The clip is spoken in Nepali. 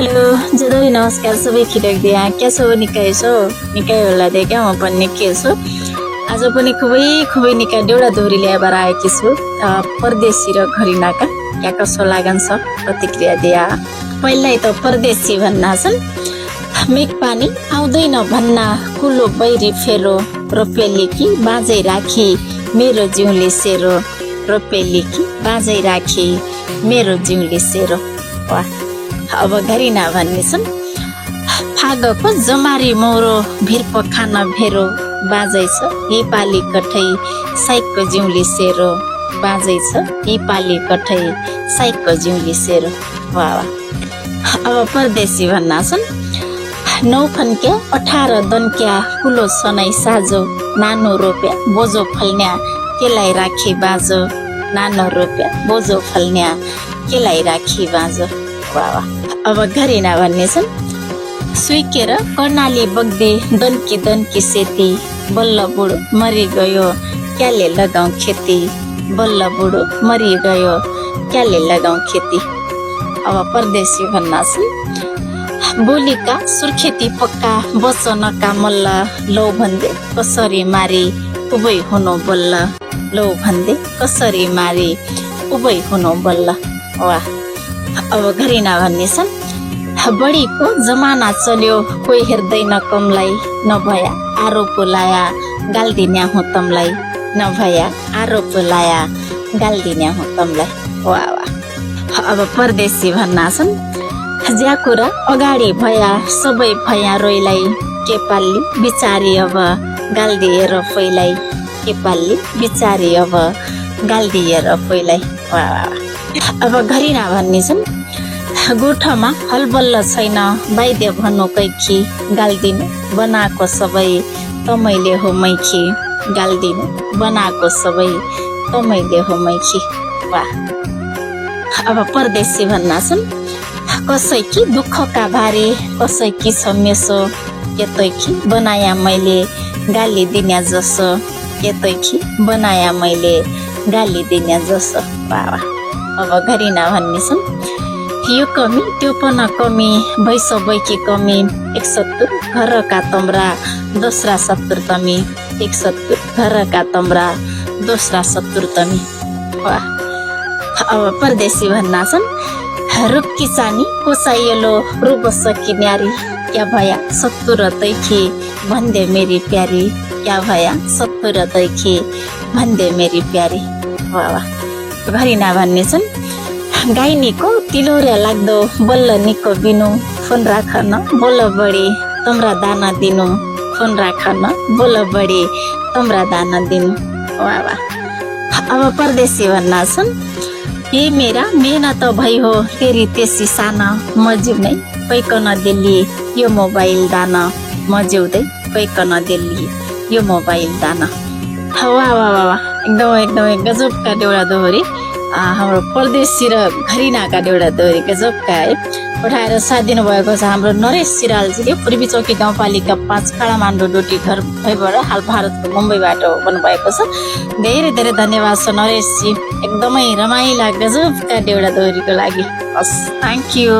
हेलो जदोरी नमस्कार सबै खिटक क्या छ निकै छौ निकै होला दे क्या म पनि निकै छु। आज पनि खुबै निकै देउडा दोहोरी ल्याएर आएकी छु। परदेशी र घरिनाका क्या कसो लागन छ प्रतिक्रिया दिया। पहिल्यै त परदेशी भन्ना छन् मेघ पानी आउँदैन भन्ना कुलो बैरी फेरो रोपेली कि बाँझै राखी मेरो जिउले सेरो रोपेली कि बाँझै राखी मेरो जिउले सेरो। वाह अब घरिना भन्ने छन् फागको जमारी मौरो भिर पखान भेरो बाजै छ हिपाली कठै साइकको जिउली सेरो बाजै छ हिपाली कठै साइकको जिउली सेरो। वाह अब परदेशी भन्ना छन् 9 फन्क्या 18 दन्क्या कुलो सनै साजो नानो रोप्या बोझो फल्न्या केलाई राखी बाजो नानो रोप्या बोझो फल्न्या केलाई राखी बाजो। वाह अब घरिना भन्ने छन् सुइकेर कर्णाली बग्दे दन्की सेती बल्ल बुढो मरि गयो क्याले लगाउँ खेती बल्ल बुढो मरि गयो क्याले लगाउँ खेती। अब परदेशी भन्ना छन् बोलीका सुर्खेती पक्का वचनका मल्ल लौ भन्दै कसरी मारी उभै हुनु बल्ल लौ भन्दै कसरी मारी उभै हुनु बल्ल। वाह अब घरिना भन्ने छन् बढीको जमाना चल्यो कोही हेर्दैन कमलाई नभया आरोप लाया गाल्दिन्या हो तमलाई नभया आरोप लाया गाल्दिन्या हो तमलाई। वाह अब परदेशी भन्ना छन् ज्याकुरा अगाडि भया सबै भया रोइलाई के पाल्ली बिचारी अब गाल्दिएर फैलाई के पाल्ली बिचारी अब गाल्दिएर फैलाई। वाह अब घरिना भन्ने छन् गोठमा हलबल्ल छैन बाइदे भन्नु कैखी गाल्दिनु बनाएको सबै तमैले हो मैखी गाल्दिनु बनाएको सबै तमैले हो मैखी। वाह अब परदेशी भन्ना छन् कसैकी दुःखका बारे कसैकी छ मेसो यतैकी बनाया मैले गाली दिन्या जसो यतैकी बनाया मैले गाली दिन्या जसो। वाह अब घरिना भन्ने छन् यो कमी त्यो पन कमी भैस बैकी कमी 170 घरका तम्रा दोस्रा 70 तमी 170 घरका तम्रा दोस्रा 70 तमी। वाह अब परदेशी भन्ना छन् रुक्की चानी कोसाइलो रुब सकी न्यारी क्या भया 70 तैखी भन्दे मेरी प्यारी क्या भया 70 तैखी भन्दे मेरी प्यारी। वाह घरिना भन्ने छन् गाइनीको तिलोर्या लाग्दो बल्ल निको बिनु फोन राख न बोल बढी तम्रा दाना दिनु फोन राख न बोल बढी तम्रा दाना दिनु। वाह अब परदेशी भन्ना छन् ए मेरा मेहनत भई हो तेरी तेसी साना म जिउनै पैकन दिल्ली यो मोबाइल दाना म जिउँदै पैकन दिल्ली यो मोबाइल दाना। वाह वाह वाह एकदमै गजबका देउडा दोहोरी हाम्रो परदेशी र घरिनाका देउडा दोहोरी गजबका है पठाएर साथ दिनुभएको छ हाम्रो नरेश सिरालजीले पूर्वी चौकी गाउँपालिका 5 काडामाडौँ डोटी घर भइबाट हाल भारतको मुम्बईबाट भन्नुभएको छ। धेरै धन्यवाद छ नरेशजी एकदमै रमाइला गजबका देउडा दोहोरीको लागि। हस् थ्याङ्क यू।